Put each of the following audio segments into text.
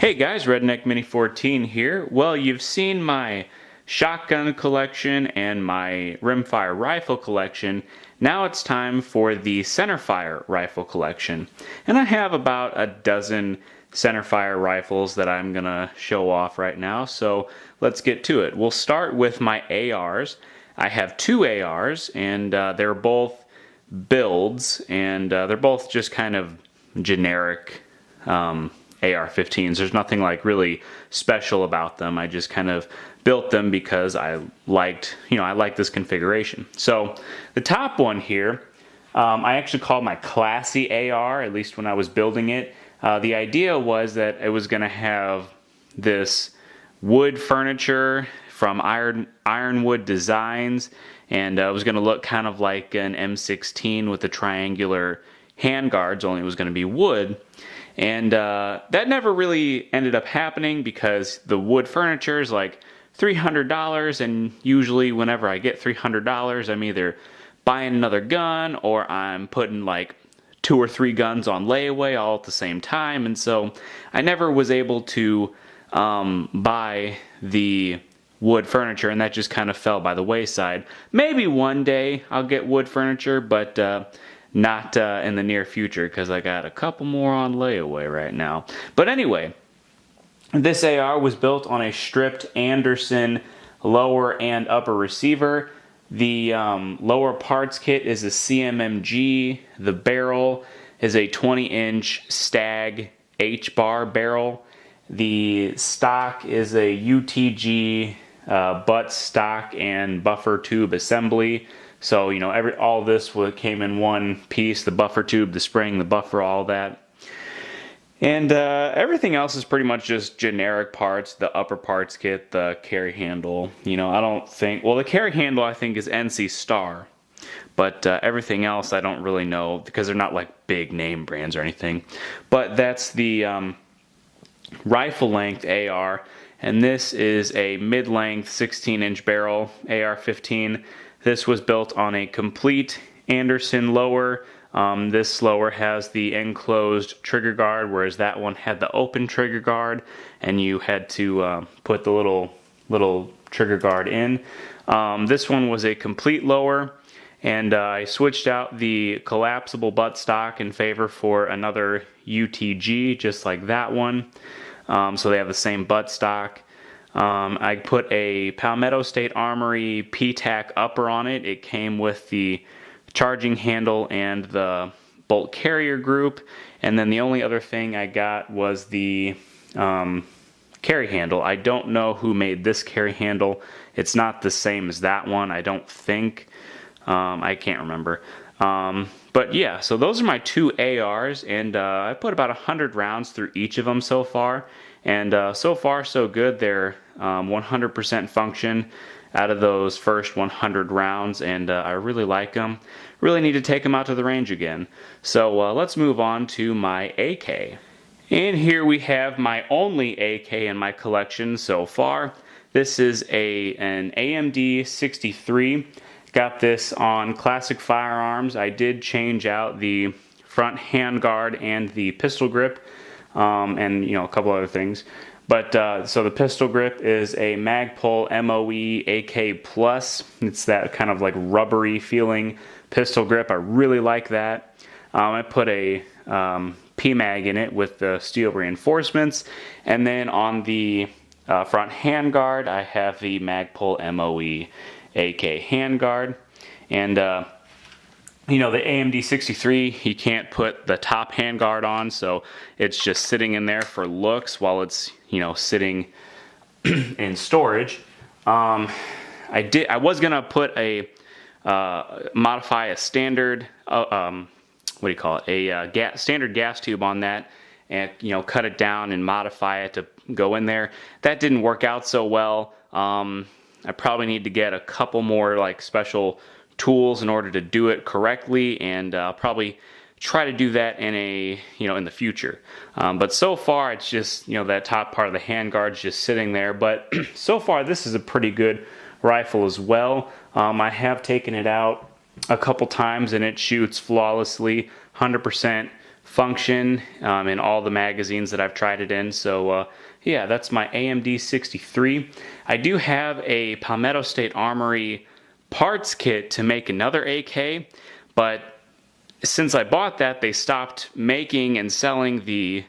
Hey guys, Redneck Mini 14 here. Well, you've seen my shotgun collection and my rimfire rifle collection. Now it's time for the centerfire rifle collection. And I have about a dozen centerfire rifles that I'm gonna show off right now, so let's get to it. We'll start with my ARs. I have two ARs, and they're both builds, and they're both just kind of generic AR-15s. There's nothing like really special about them. I just kind of built them because I liked this configuration. So the top one here, I actually called my classy AR, at least when I was building it. The idea was that it was going to have this wood furniture from Ironwood Designs, and it was going to look kind of like an M16 with the triangular handguards, only it was going to be wood. And that never really ended up happening because the wood furniture is like $300, and usually whenever I get $300, I'm either buying another gun or I'm putting like 2 or 3 guns on layaway all at the same time, and so I never was able to buy the wood furniture, and that just kind of fell by the wayside. Maybe one day I'll get wood furniture, but not in the near future because I got a couple more on layaway right now. But anyway, this AR was built on a stripped Anderson lower and upper receiver. The lower parts kit is a CMMG. The barrel is a 20-inch Stag H-bar barrel. The stock is a UTG butt stock and buffer tube assembly. So, all this came in one piece: the buffer tube, the spring, the buffer, all that. And everything else is pretty much just generic parts. The upper parts kit, the carry handle, I don't think, well, the carry handle I think is NC Star. But everything else I don't really know because they're not like big name brands or anything. But that's the rifle length AR. And this is a mid-length 16-inch barrel AR-15. This was built on a complete Anderson lower. This lower has the enclosed trigger guard, whereas that one had the open trigger guard, and you had to put the little trigger guard in. This one was a complete lower, and I switched out the collapsible buttstock in favor for another UTG, just like that one. So they have the same buttstock. I put a Palmetto State Armory P-TAC upper on it. It came with the charging handle and the bolt carrier group, and then the only other thing I got was the carry handle. I don't know who made this carry handle. It's not the same as that one, I don't think. I can't remember. But yeah, so those are my two ARs, and I put about 100 rounds through each of them so far. And so far so good. They're 100% function out of those first 100 rounds, and I really like them. Really need to take them out to the range again. So let's move on to my AK. And here we have my only AK in my collection so far. This is an AMD 63. Got this on Classic Firearms. I did change out the front handguard and the pistol grip, and a couple other things. But so the pistol grip is a Magpul MOE AK Plus. It's that kind of like rubbery feeling pistol grip. I really like that. I put a PMAG in it with the steel reinforcements, and then on the front handguard I have the Magpul MOE AK handguard. And the AMD 63, you can't put the top handguard on, so it's just sitting in there for looks while it's sitting in storage. I was gonna put modify a standard standard gas tube on that, and cut it down and modify it to go in there. That didn't work out so well. I probably need to get a couple more like special tools in order to do it correctly, and I'll probably try to do that in in the future. But so far it's just that top part of the handguard's just sitting there. But so far this is a pretty good rifle as well. I have taken it out a couple times and it shoots flawlessly, 100% function in all the magazines that I've tried it in. So yeah, that's my AMD 63. I do have a Palmetto State Armory parts kit to make another AK, but since I bought that, they stopped making and selling the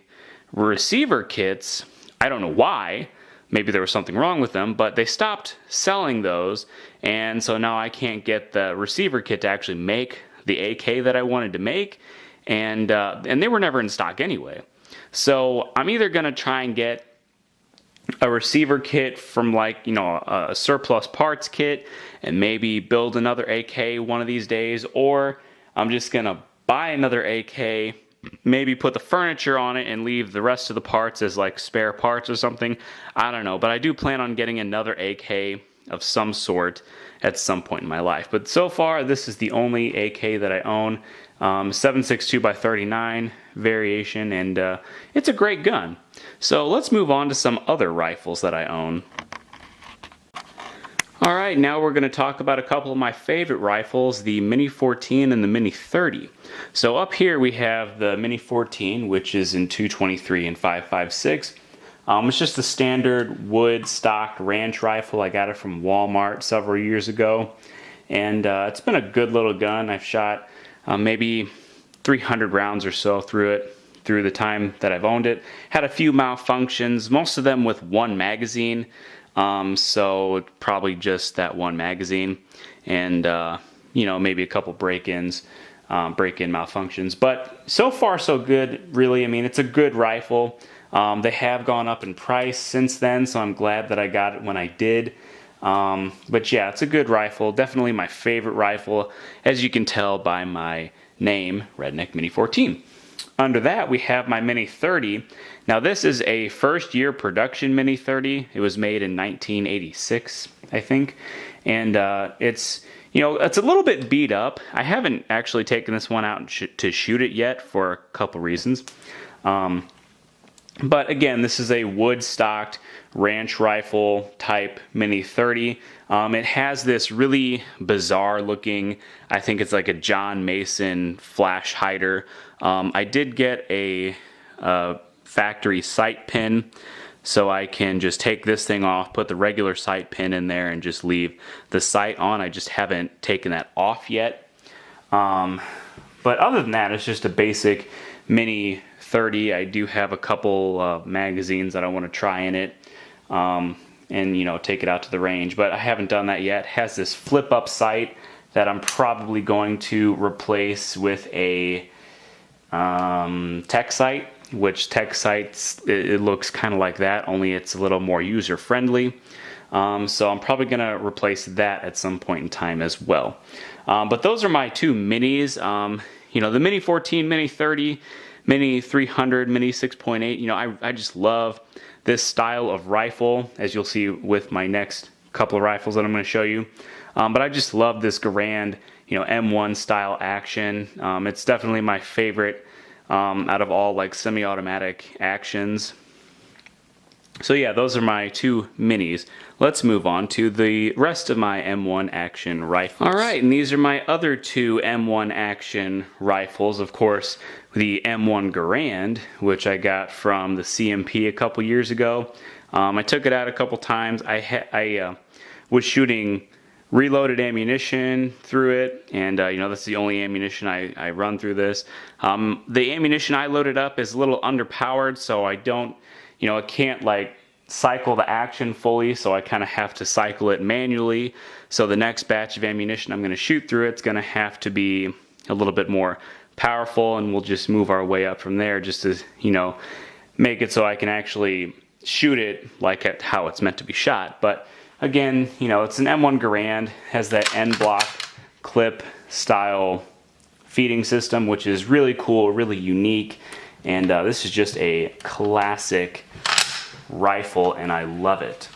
receiver kits. I don't know why. Maybe there was something wrong with them, but they stopped selling those, and so now I can't get the receiver kit to actually make the AK that I wanted to make, and they were never in stock anyway. So I'm either gonna try and get a receiver kit from, like, you know, a surplus parts kit and maybe build another AK one of these days, or I'm just gonna buy another AK, maybe put the furniture on it and leave the rest of the parts as like spare parts or something. I don't know, but I do plan on getting another AK of some sort at some point in my life. But so far, this is the only AK that I own. 7.62 by 39 variation, and it's a great gun. So let's move on to some other rifles that I own. Alright, now we're going to talk about a couple of my favorite rifles, the Mini 14 and the Mini 30. So up here we have the Mini 14, which is in 223 and 5.56. It's just a standard wood stock ranch rifle. I got it from Walmart several years ago, and it's been a good little gun. I've shot maybe 300 rounds or so through it through the time that I've owned it. Had a few malfunctions, most of them with one magazine. So probably just that one magazine, and you know, maybe a couple break-ins, break-in malfunctions. But so far so good, really. I mean, it's a good rifle. They have gone up in price since then, so I'm glad that I got it when I did. But yeah, it's a good rifle. Definitely my favorite rifle, as you can tell by my name, Redneck Mini 14. Under that, we have my Mini 30. Now, this is a first-year production Mini 30. It was made in 1986, I think. And it's, you know, it's a little bit beat up. I haven't actually taken this one out to shoot it yet for a couple reasons. But again, this is a wood-stocked ranch rifle type Mini 30. It has this really bizarre looking, I think it's like a John Mason flash hider. I did get a factory sight pin, so I can just take this thing off, put the regular sight pin in there, and just leave the sight on. I just haven't taken that off yet. But other than that, it's just a basic Mini 30. I do have a couple magazines that I want to try in it, and you know, take it out to the range, but I haven't done that yet. It has this flip up sight that I'm probably going to replace with a tech sight, which tech sights, it looks kind of like that, only it's a little more user friendly. So I'm probably going to replace that at some point in time as well. But those are my two minis. You know, the Mini 14, Mini 30, Mini 300, Mini 6.8. You know, I just love this style of rifle, as you'll see with my next couple of rifles that I'm going to show you. But I just love this Garand, you know, M1 style action. It's definitely my favorite out of all like semi-automatic actions. So yeah, those are my two minis. Let's move on to the rest of my M1 action rifles. Alright, and these are my other two M1 action rifles. Of course, the M1 Garand, which I got from the CMP a couple years ago. I took it out a couple times. I was shooting reloaded ammunition through it, and you know, that's the only ammunition I run through this. The ammunition I loaded up is a little underpowered, so I don't, you know, I can't like cycle the action fully, so I kind of have to cycle it manually. So the next batch of ammunition I'm going to shoot through it's going to have to be a little bit more powerful, and we'll just move our way up from there, just to, you know, make it so I can actually shoot it like how it's meant to be shot. But again, you know, it's an M1 Garand, has that end block clip style feeding system, which is really cool, really unique, and this is just a classic rifle, and I love it.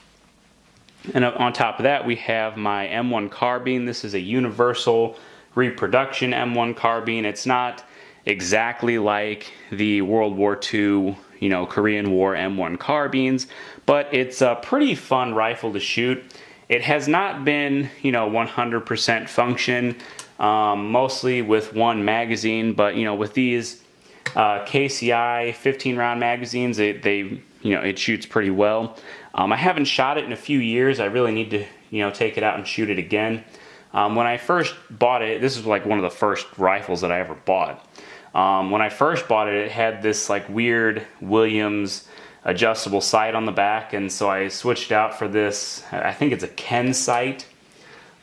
And on top of that, we have my M1 carbine. This is a universal reproduction M1 carbine. It's not exactly like the World War II, you know, Korean War M1 carbines, but it's a pretty fun rifle to shoot. It has not been, you know, 100% function, mostly with one magazine, but you know, with these, KCI 15 round magazines. It shoots pretty well. I haven't shot it in a few years. I really need to take it out and shoot it again. When I first bought it, this is like one of the first rifles that I ever bought. When I first bought it, it had this like weird Williams adjustable sight on the back, and so I switched out for this, I think it's a Ken sight.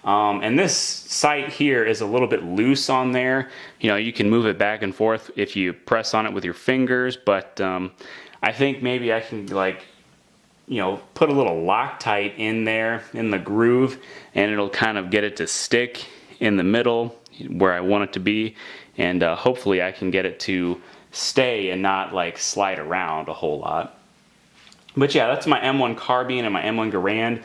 And this sight here is a little bit loose on there. You can move it back and forth if you press on it with your fingers, but I think maybe I can put a little Loctite in there in the groove, and it'll kind of get it to stick in the middle where I want it to be, and hopefully I can get it to stay and not like slide around a whole lot. But yeah, that's my M1 carbine and my M1 Garand,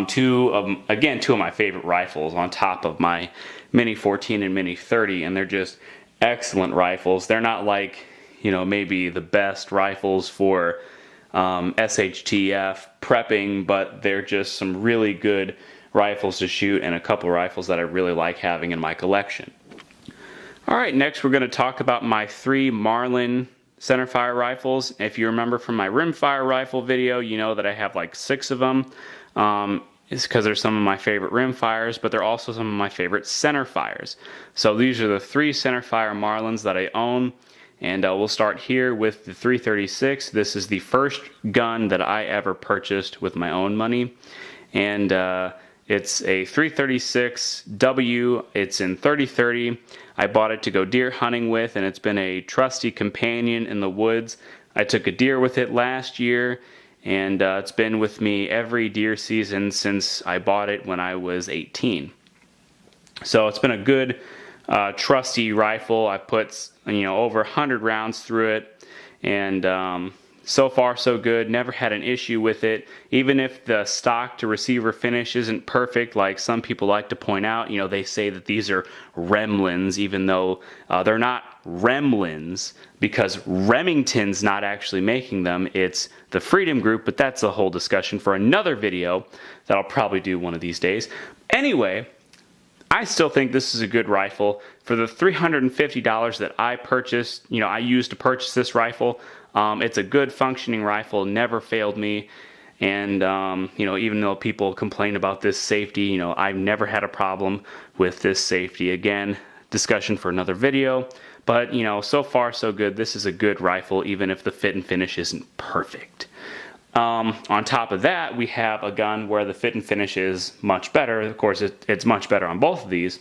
two of my favorite rifles on top of my Mini 14 and Mini 30, and they're just excellent rifles. They're not like maybe the best rifles for SHTF prepping, but they're just some really good rifles to shoot, and a couple rifles that I really like having in my collection. Alright, next we're going to talk about my 3 Marlin centerfire rifles. If you remember from my rimfire rifle video, you know that I have like 6 of them. It's because they're some of my favorite rimfires, but they're also some of my favorite centerfires. So these are the 3 centerfire Marlins that I own. And we'll start here with the 336. This is the first gun that I ever purchased with my own money. And it's a 336W. It's in 30-30. I bought it to go deer hunting with, and it's been a trusty companion in the woods. I took a deer with it last year, and it's been with me every deer season since I bought it when I was 18. So it's been a good trusty rifle. I put over 100 rounds through it, and so far so good. Never had an issue with it. Even if the stock to receiver finish isn't perfect, like some people like to point out, they say that these are Remlins, even though they're not Remlins, because Remington's not actually making them. It's the Freedom Group, but that's a whole discussion for another video that I'll probably do one of these days. Anyway, I still think this is a good rifle. For the $350 that I purchased, I used to purchase this rifle, it's a good functioning rifle, never failed me. And, even though people complain about this safety, I've never had a problem with this safety. Again, discussion for another video. But, so far so good. This is a good rifle, even if the fit and finish isn't perfect. On top of that, we have a gun where the fit and finish is much better. Of course, it's much better on both of these.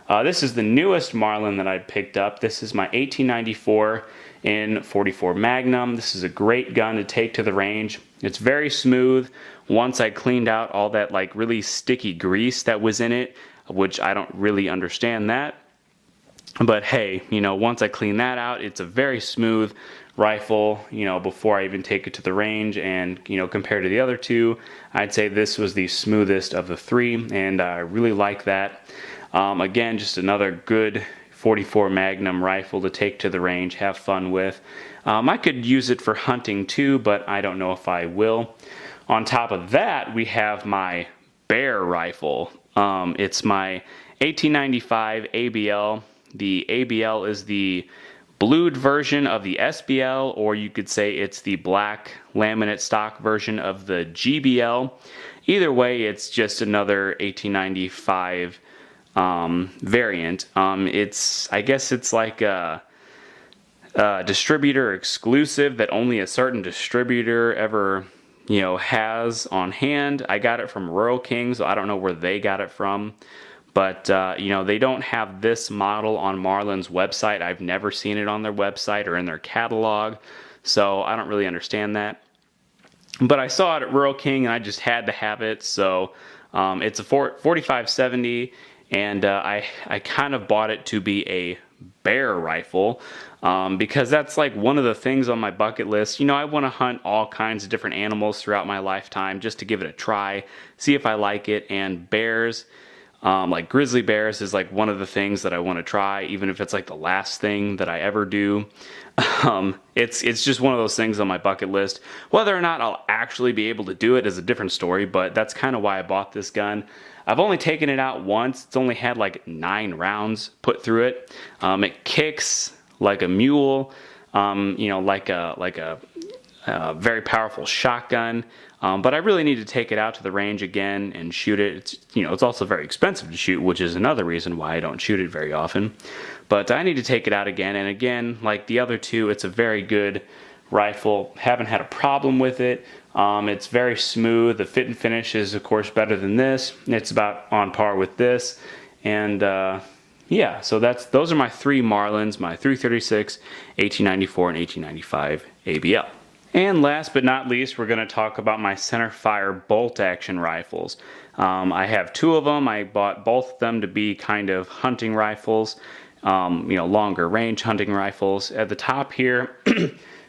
This is the newest Marlin that I picked up. This is my 1894 in 44 Magnum. This is a great gun to take to the range. It's very smooth. Once I cleaned out all that like really sticky grease that was in it, which I don't really understand that. But hey, once I clean that out, it's a very smooth rifle, before I even take it to the range. And, compared to the other two, I'd say this was the smoothest of the 3, and I really like that. Again, just another good 44 Magnum rifle to take to the range, have fun with. I could use it for hunting too, but I don't know if I will. On top of that, we have my bear rifle. It's my 1895 ABL. The ABL is the blued version of the SBL, or you could say it's the black laminate stock version of the GBL. Either way, it's just another 1895 variant. I guess it's like a distributor exclusive that only a certain distributor ever has on hand. I got it from Rural King, so I don't know where they got it from. But, they don't have this model on Marlin's website. I've never seen it on their website or in their catalog, so I don't really understand that. But I saw it at Rural King, and I just had to have it. So it's a 4570, and I kind of bought it to be a bear rifle, because that's like one of the things on my bucket list. I want to hunt all kinds of different animals throughout my lifetime just to give it a try, see if I like it. And bears, like grizzly bears, is like one of the things that I want to try, even if it's like the last thing that I ever do. It's just one of those things on my bucket list. Whether or not I'll actually be able to do it is a different story, but that's kind of why I bought this gun. I've only taken it out once. It's only had like 9 rounds put through it. It kicks like a mule. like a very powerful shotgun. But I really need to take it out to the range again and shoot it. It's also very expensive to shoot, which is another reason why I don't shoot it very often. But I need to take it out again, and again, like the other two, it's a very good rifle. Haven't had a problem with it. It's very smooth. The fit and finish is, of course, better than this. It's about on par with this. And yeah, so those are my three Marlins, my 336, 1894, and 1895 ABL. And last but not least, we're going to talk about my Centerfire bolt-action rifles. I have two of them. I bought both of them to be kind of hunting rifles, longer range hunting rifles. At the top here,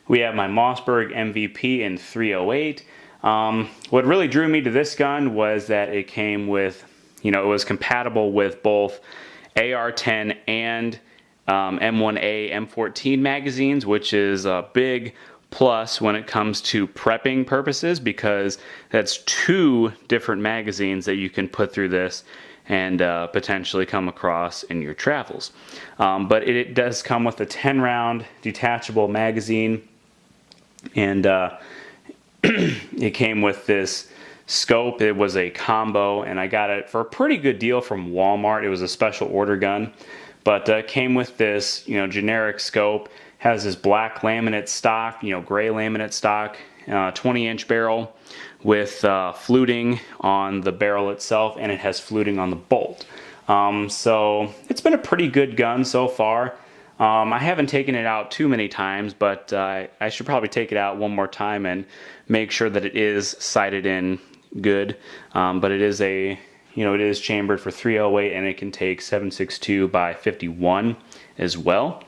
we have my Mossberg MVP in 308. What really drew me to this gun was that it came with, it was compatible with both AR-10 and M1A M14 magazines, which is a big plus when it comes to prepping purposes, because that's two different magazines that you can put through this and potentially come across in your travels. But it does come with a 10-round detachable magazine, and it came with this scope. It was a combo, and I got it for a pretty good deal from Walmart. It was a special order gun, but it came with this generic scope. Has this black laminate stock, gray laminate stock, 20-inch barrel with fluting on the barrel itself, and it has fluting on the bolt. So it's been a pretty good gun so far. I haven't taken it out too many times, but I should probably take it out one more time and make sure that it is sighted in good. But it is it is chambered for 308, and it can take 7.62 by 51 as well.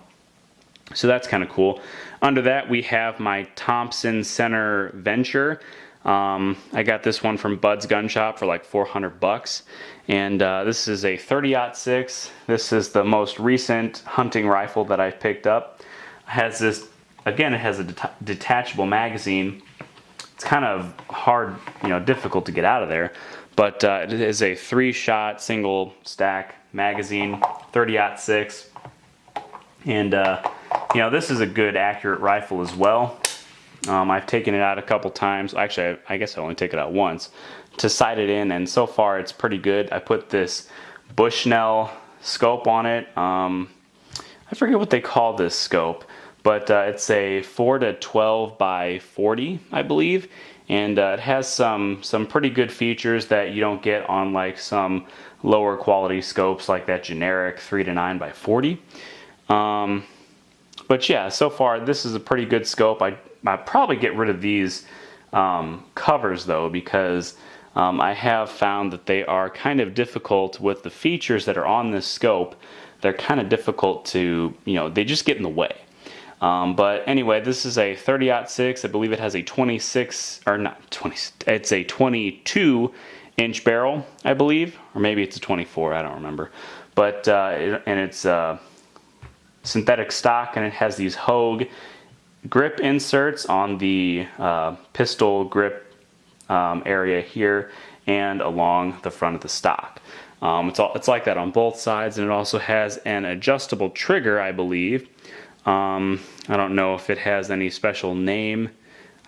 So that's kind of cool. Under that, we have my Thompson Center Venture. I got this one from Bud's Gun Shop for like $400, and this is a 30-06. This is the most recent hunting rifle that I've picked up. It has this, again, it has a detachable magazine. It's kind of hard, difficult to get out of there, but it is a 3-shot single stack magazine, 30-06, and this is a good accurate rifle as well. I've taken it out a couple times. Actually, I guess I only take it out once to sight it in, and so far it's pretty good. I put this Bushnell scope on it. I forget what they call this scope, but it's a 4 to 12 by 40, I believe, and it has some pretty good features that you don't get on like some lower quality scopes like that generic 3 to 9 by 40. But yeah, so far this is a pretty good scope. I'd probably get rid of these covers though, because I have found that they are kind of difficult with the features that are on this scope. They're kind of difficult to, they just get in the way. But anyway, this is a 30-06. I believe it has a 26, or not 20, it's a 22-inch barrel, I believe, or maybe it's a 24, I don't remember. But, and it's synthetic stock, and it has these Hogue grip inserts on the pistol grip area here and along the front of the stock. It's like that on both sides, and it also has an adjustable trigger, I believe. I don't know if it has any special name.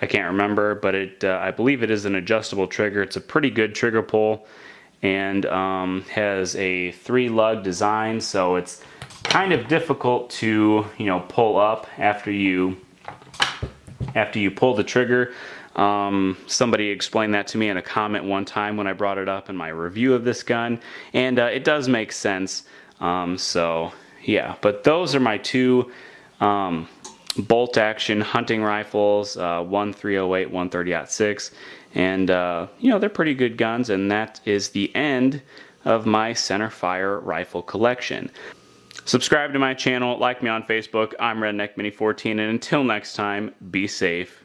I can't remember, but I believe it is an adjustable trigger. It's a pretty good trigger pull, and has a 3-lug design, so it's kind of difficult to pull up after you pull the trigger. Somebody explained that to me in a comment one time when I brought it up in my review of this gun, and it does make sense. So yeah, but those are my two bolt action hunting rifles, one 308, one 30-06, and they're pretty good guns, and that is the end of my Centerfire rifle collection. Subscribe to my channel, like me on Facebook. I'm Redneck Mini 14, and until next time, be safe